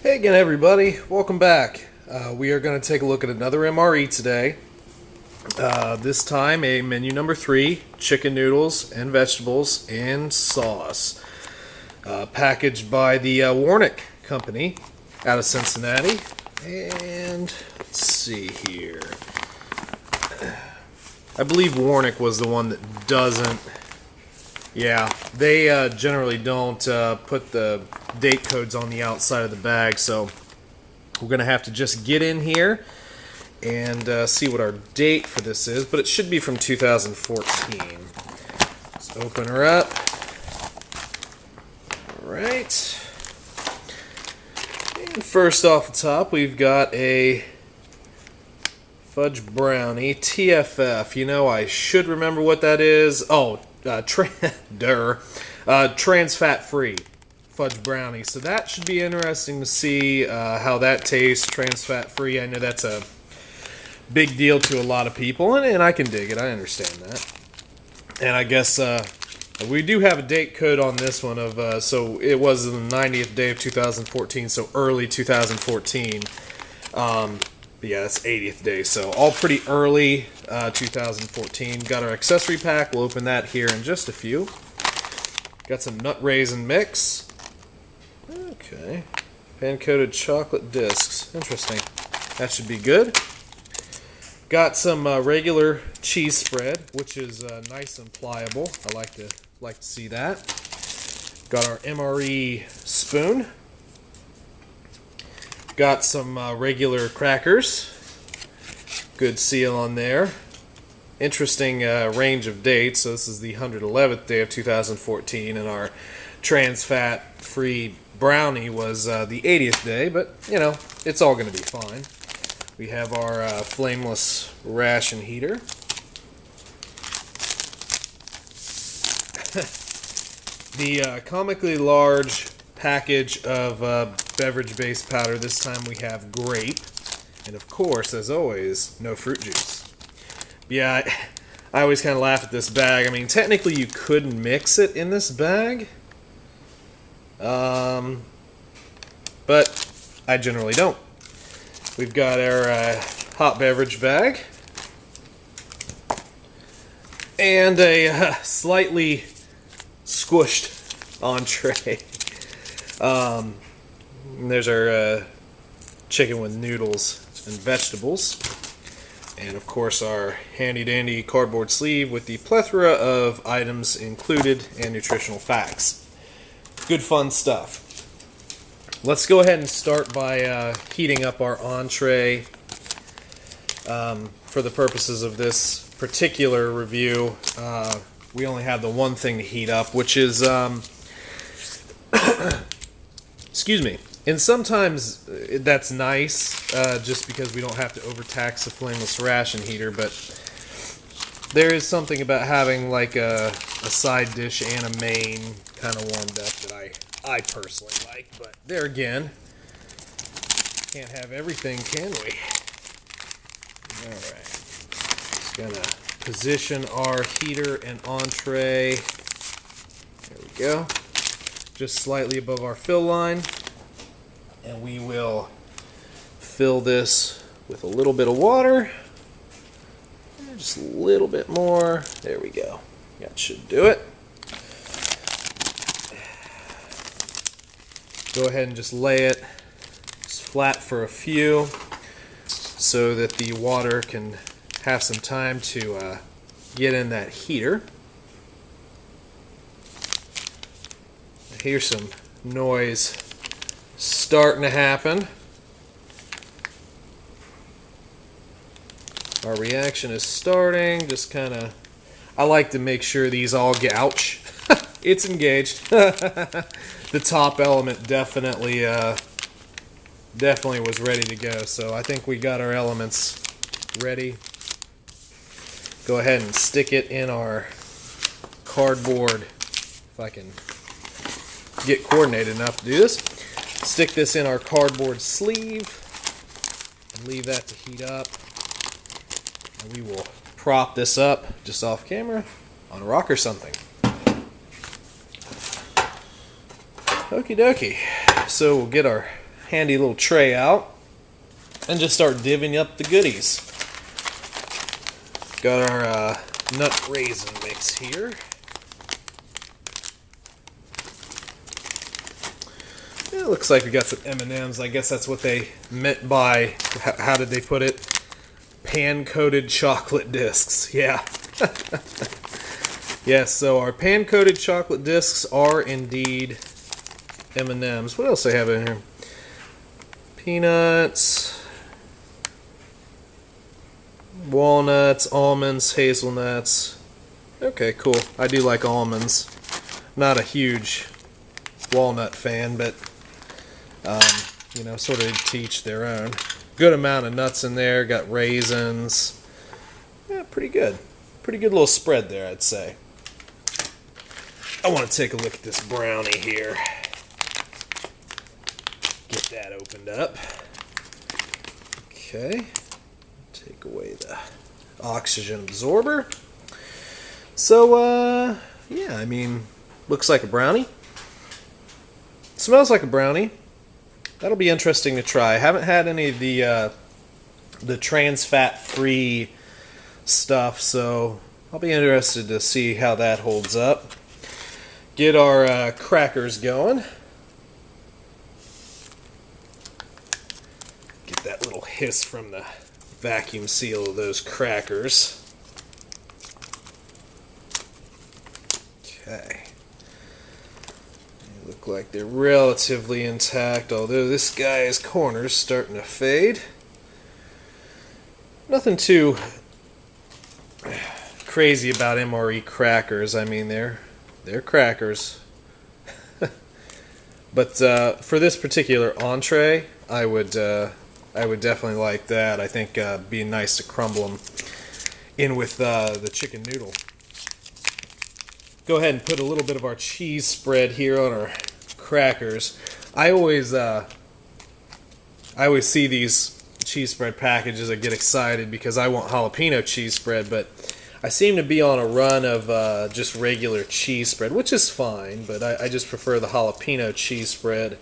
Hey again everybody, welcome back. We are going to take a look at another MRE today. This time a menu number 3, chicken noodles and vegetables and sauce. Packaged by the Warnick Company out of Cincinnati. And let's see here. I believe Warnick was the one that doesn't. Yeah, they generally don't put the date codes on the outside of the bag, so we're going to have to just get in here and see what our date for this is, but it should be from 2014. Let's open her up. Alright. And first off the top, we've got a Fudge Brownie TFF. You know, I should remember what that is. Oh, trans fat free Fudge Brownie. So that should be interesting to see how that tastes, trans fat free. I know that's a big deal to a lot of people, and I can dig it. I understand that. And I guess we do have a date code on this one of so it was the 90th day of 2014, so early 2014. But yeah, that's 80th day, so all pretty early 2014. Got our accessory pack. We'll open that here in just a few. Got some nut raisin mix. Okay. Pan-coated chocolate discs. Interesting. That should be good. Got some regular cheese spread, which is nice and pliable. I like to see that. Got our MRE spoon. Got some regular crackers. Good seal on there. Interesting range of dates. So this is the 111th day of 2014, and our trans fat free brownie was the 80th day, but you know, it's all going to be fine. We have our flameless ration heater. The comically large package of beverage based powder. This time we have grape, and of course, as always, no fruit juice. Yeah, I always kind of laugh at this bag. I mean, technically you could mix it in this bag, but I generally don't. We've got our hot beverage bag and a slightly squished entree. There's our chicken with noodles and vegetables. And of course our handy dandy cardboard sleeve with the plethora of items included and nutritional facts. Good fun stuff. Let's go ahead and start by heating up our entree. For the purposes of this particular review, we only have the one thing to heat up, which is excuse me. And sometimes that's nice, just because we don't have to overtax the flameless ration heater, but there is something about having like a side dish and a main kind of warmed up that I personally like, but there again, can't have everything, can we? Alright, just gonna position our heater and entree, there we go, just slightly above our fill line. And we will fill this with a little bit of water. Just a little bit more. There we go. That should do it. Go ahead and just lay it just flat for a few so that the water can have some time to get in that heater. I hear some noise starting to happen. Our reaction is starting. Just kind of, I like to make sure these all get, ouch, it's engaged. The top element definitely was ready to go, so I think we got our elements ready. Go ahead and stick it in our cardboard, if I can get coordinated enough to do this. Stick this in our cardboard sleeve and leave that to heat up. And we will prop this up just off camera on a rock or something. Okie dokie. So we'll get our handy little tray out and just start divvying up the goodies. Got our nut raisin mix here. It looks like we got some M&Ms. I guess that's what they meant by, how did they put it? Pan-coated chocolate discs. Yeah. Yes, so our pan-coated chocolate discs are indeed M&Ms. What else do I have in here? Peanuts, walnuts, almonds, hazelnuts. Okay, cool. I do like almonds. Not a huge walnut fan, but you know, sort of to each their own. Good amount of nuts in there. Got raisins. Yeah, pretty good. Pretty good little spread there, I'd say. I want to take a look at this brownie here. Get that opened up. Okay. Take away the oxygen absorber. So, yeah, I mean, looks like a brownie. Smells like a brownie. That'll be interesting to try. I haven't had any of the trans fat free stuff, so I'll be interested to see how that holds up. Get our crackers going. Get that little hiss from the vacuum seal of those crackers. Okay. They look like they're relatively intact, although this guy's corner's starting to fade. Nothing too crazy about MRE crackers. I mean, they're crackers. But for this particular entree, I would definitely like that. I think it'd be nice to crumble them in with the chicken noodle. Go ahead and put a little bit of our cheese spread here on our crackers. I always see these cheese spread packages. I get excited because I want jalapeno cheese spread, but I seem to be on a run of just regular cheese spread, which is fine, but I just prefer the jalapeno cheese spread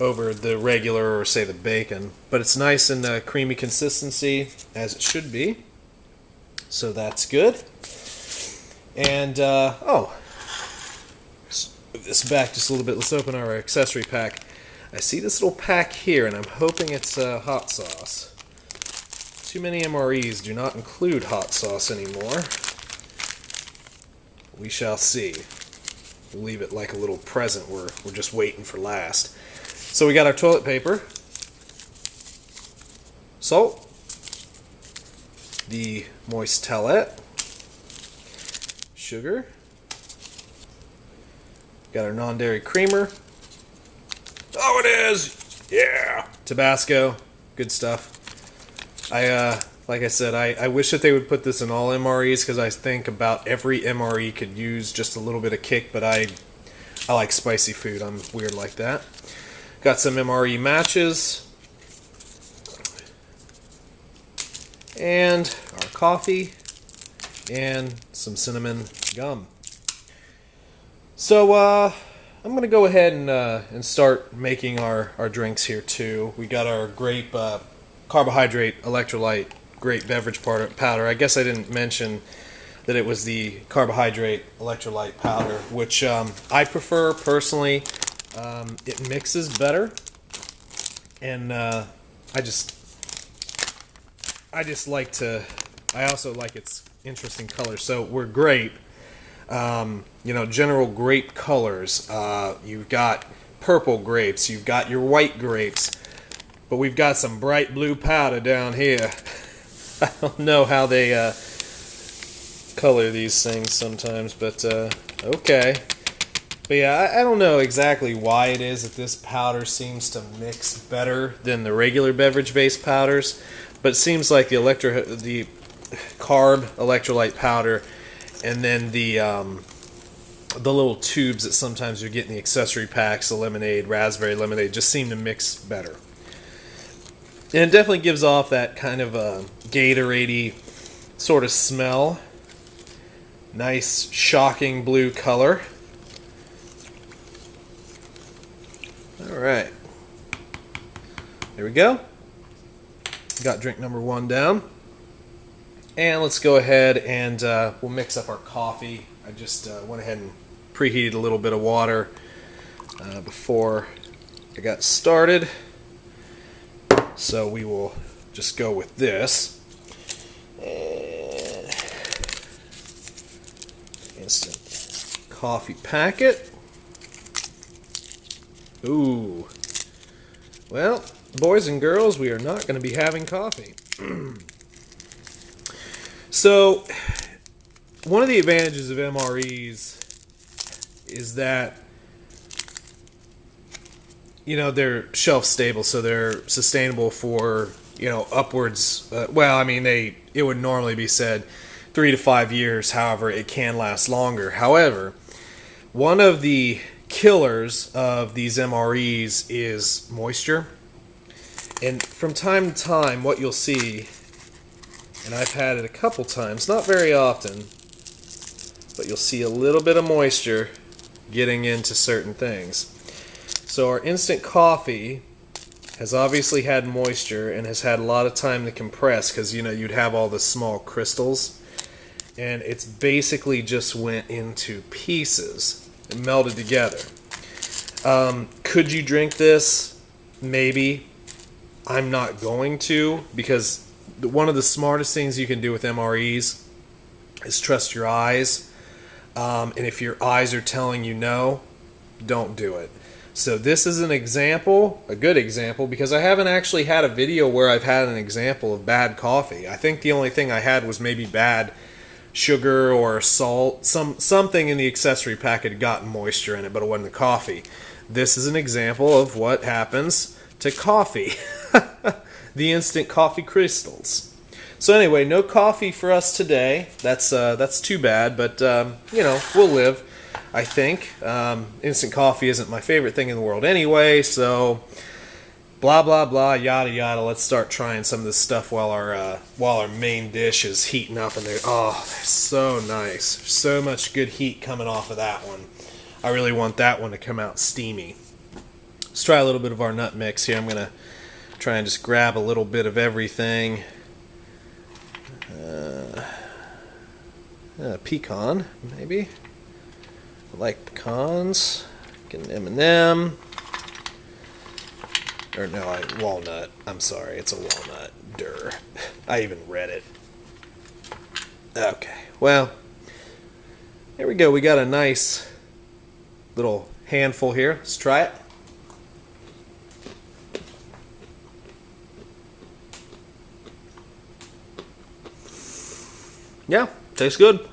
over the regular, or say the bacon. But it's nice and creamy consistency, as it should be, so that's good. And oh, let's move this back just a little bit. Let's open our accessory pack. I see this little pack here, and I'm hoping it's hot sauce. Too many MREs do not include hot sauce anymore. We shall see. We'll leave it like a little present we're just waiting for last. So we got our toilet paper, salt, the moist towelette, sugar, got our non-dairy creamer. Oh, it is! Yeah! Tabasco, good stuff. Like I said, I wish that they would put this in all MREs, because I think about every MRE could use just a little bit of kick, but I like spicy food. I'm weird like that. Got some MRE matches. And our coffee. And some cinnamon gum. So, I'm going to go ahead and start making our drinks here, too. We got our grape carbohydrate electrolyte grape beverage powder. I guess I didn't mention that it was the carbohydrate electrolyte powder, which I prefer personally. It mixes better, and I also like its interesting color. So we're grape, you know, general grape colors. You've got purple grapes, you've got your white grapes, but we've got some bright blue powder down here. I don't know how they color these things sometimes, but okay. But yeah, I don't know exactly why it is that this powder seems to mix better than the regular beverage-based powders, but it seems like the carb electrolyte powder and then the little tubes that sometimes you get in the accessory packs, the lemonade, raspberry lemonade, just seem to mix better. And it definitely gives off that kind of Gatorade-y sort of smell. Nice, shocking blue color. Alright, There we go. Got drink number 1 down. And let's go ahead and we'll mix up our coffee. I just went ahead and preheated a little bit of water before I got started. So we will just go with this. And instant coffee packet. Ooh. Well, boys and girls, we are not going to be having coffee. So, one of the advantages of MREs is that, you know, they're shelf stable, so they're sustainable for, you know, upwards. Well, I mean, it would normally be said 3 to 5 years. However, it can last longer. However, one of the killers of these MREs is moisture. And from time to time, what you'll see, and I've had it a couple times, not very often, but you'll see a little bit of moisture getting into certain things. So our instant coffee has obviously had moisture and has had a lot of time to compress because, you know, you'd have all the small crystals, and it's basically just went into pieces and melted together. Could you drink this? Maybe. I'm not going to, because one of the smartest things you can do with MREs is trust your eyes. And if your eyes are telling you no, don't do it. So this is an example, a good example, because I haven't actually had a video where I've had an example of bad coffee. I think the only thing I had was maybe bad sugar or salt. Something in the accessory pack had gotten moisture in it, but it wasn't the coffee. This is an example of what happens to coffee. The instant coffee crystals. So anyway, no coffee for us today. That's too bad, but you know, we'll live, I think. Instant coffee isn't my favorite thing in the world anyway, so blah blah blah, yada yada. Let's start trying some of this stuff while our main dish is heating up, and they're so nice. So much good heat coming off of that one. I really want that one to come out steamy. Let's try a little bit of our nut mix here. I'm gonna try and just grab a little bit of everything. Pecan, maybe. I like pecans. Get an M&M. Or no, walnut. I'm sorry, it's a walnut. Durr. I even read it. Okay, well, here we go. We got a nice little handful here. Let's try it. Yeah, tastes good.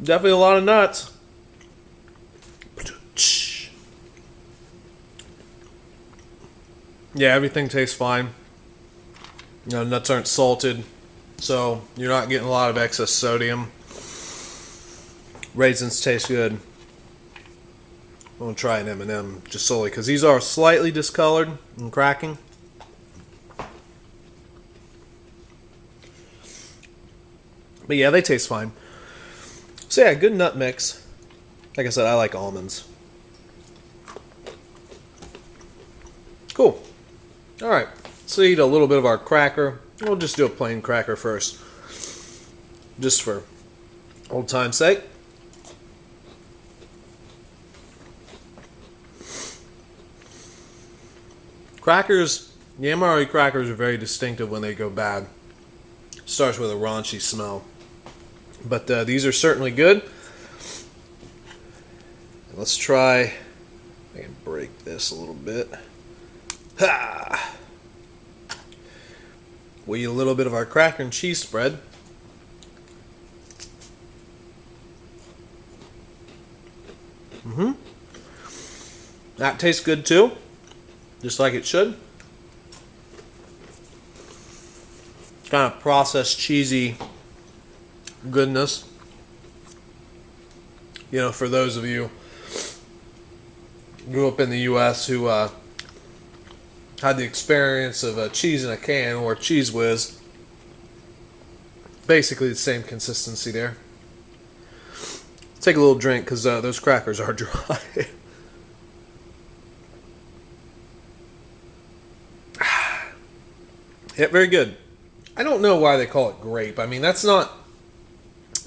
Definitely a lot of nuts. Yeah, everything tastes fine. You know, nuts aren't salted, so you're not getting a lot of excess sodium. Raisins taste good. I'm going to try an M&M just solely because these are slightly discolored and cracking. But yeah, they taste fine. So yeah, good nut mix. Like I said, I like almonds. Cool. Alright, let's eat a little bit of our cracker. We'll just do a plain cracker first. Just for old time's sake. Crackers, the MRE crackers are very distinctive when they go bad. Starts with a raunchy smell. But these are certainly good. Let's try. I can break this a little bit. Ha! We'll eat a little bit of our cracker and cheese spread. That tastes good too, just like it should. Kind of processed, cheesy goodness. You know, for those of you who grew up in the U.S. who had the experience of cheese in a can or Cheese Whiz, basically the same consistency there. Take a little drink because those crackers are dry. Yeah, very good. I don't know why they call it grape. I mean, that's not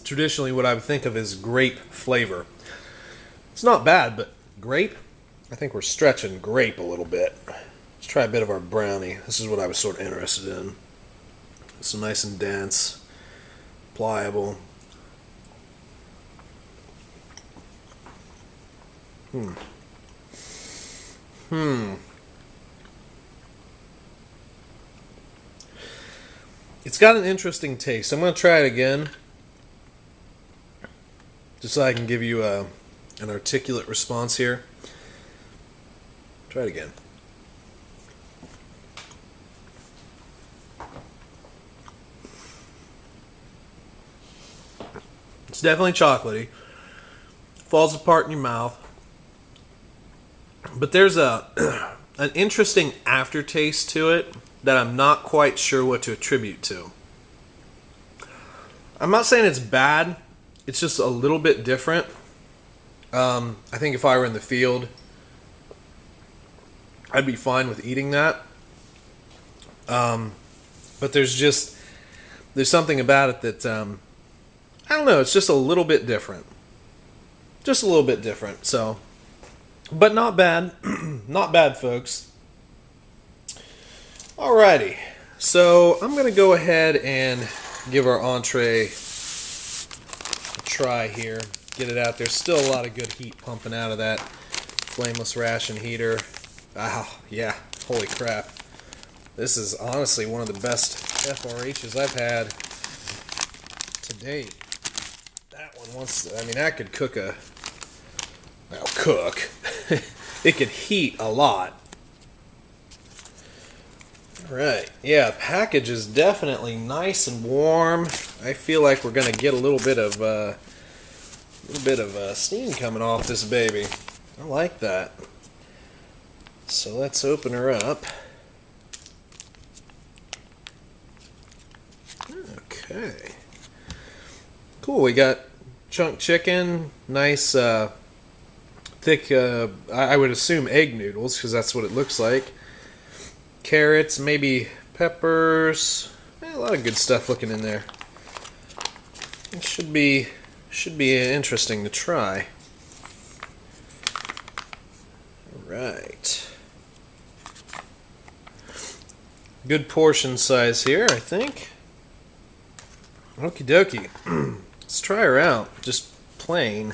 traditionally what I would think of as grape flavor. It's not bad, but grape? I think we're stretching grape a little bit. Let's try a bit of our brownie. This is what I was sort of interested in. It's nice and dense, pliable. It's got an interesting taste. I'm going to try it again, just so I can give you an articulate response here. Try it again. It's definitely chocolatey. Falls apart in your mouth. But there's an interesting aftertaste to it that I'm not quite sure what to attribute to. I'm not saying it's bad. It's just a little bit different. I think if I were in the field, I'd be fine with eating that. But there's something about it that, I don't know, it's just a little bit different. Just a little bit different, so. But not bad. Not bad, folks. Alrighty. So, I'm going to go ahead and give our entree a try here. Get it out there. Still a lot of good heat pumping out of that flameless ration heater. Oh, yeah. Holy crap. This is honestly one of the best FRHs I've had to date. That one, that could cook it could heat a lot. Alright, yeah, the package is definitely nice and warm. I feel like we're going to get a little bit of steam coming off this baby. I like that. So let's open her up. Okay. Cool, we got chunk chicken, nice thick, I would assume egg noodles, because that's what it looks like. Carrots, maybe peppers, a lot of good stuff looking in there. It should be interesting to try. Alright. Good portion size here, I think. Okie dokie. Let's try her out, just plain.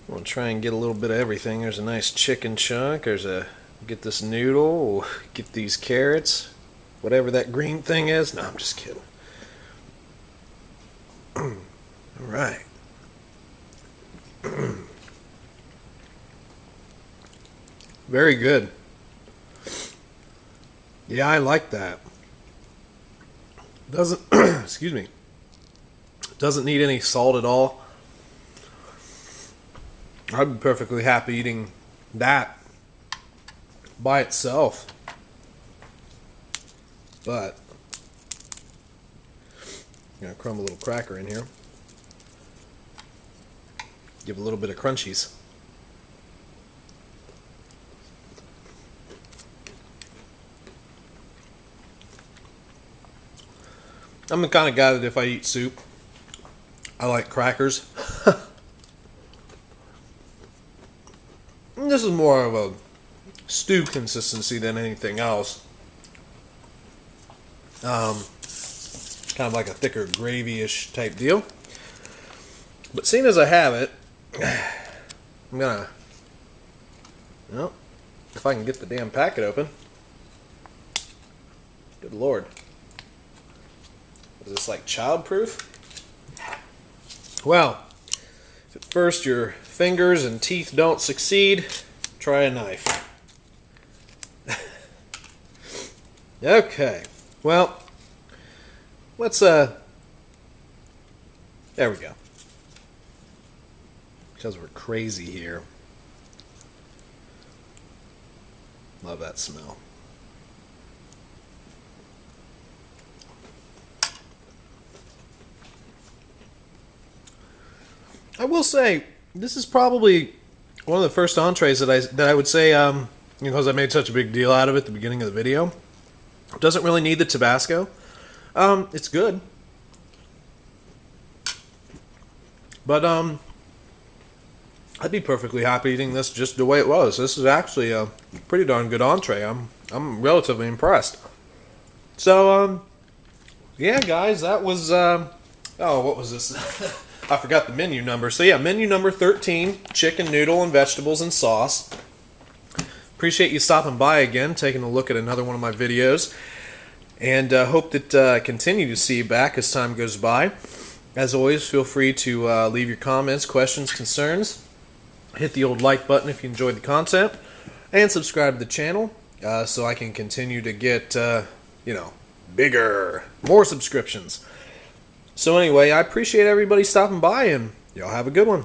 We'll try and get a little bit of everything. There's a nice chicken chunk. Get this noodle. Get these carrots. Whatever that green thing is. No, I'm just kidding. Alright. Very good. Yeah, I like that. Doesn't, excuse me. Doesn't need any salt at all. I'd be perfectly happy eating that by itself. But I'm going to crumb a little cracker in here. Give a little bit of crunchies. I'm the kind of guy that if I eat soup, I like crackers. This is more of a stew consistency than anything else. Kind of like a thicker gravy-ish type deal. But seeing as I have it, I'm gonna, well, if I can get the damn packet open. Good Lord. Is this like child-proof? Well, if at first your fingers and teeth don't succeed, try a knife. Okay, well, let's, there we go. Because we're crazy here. Love that smell. I will say, this is probably one of the first entrees that I would say, because I made such a big deal out of it at the beginning of the video. Doesn't really need the Tabasco. It's good. But, I'd be perfectly happy eating this just the way it was. This is actually a pretty darn good entree. I'm relatively impressed. So, yeah, guys, that was, oh, what was this? I forgot the menu number. So, yeah, menu number 13, chicken, noodle, and vegetables and sauce. Appreciate you stopping by again, taking a look at another one of my videos. And hope that I continue to see you back as time goes by. As always, feel free to leave your comments, questions, concerns. Hit the old like button if you enjoyed the content. And subscribe to the channel so I can continue to get, bigger, more subscriptions. So anyway, I appreciate everybody stopping by, and y'all have a good one.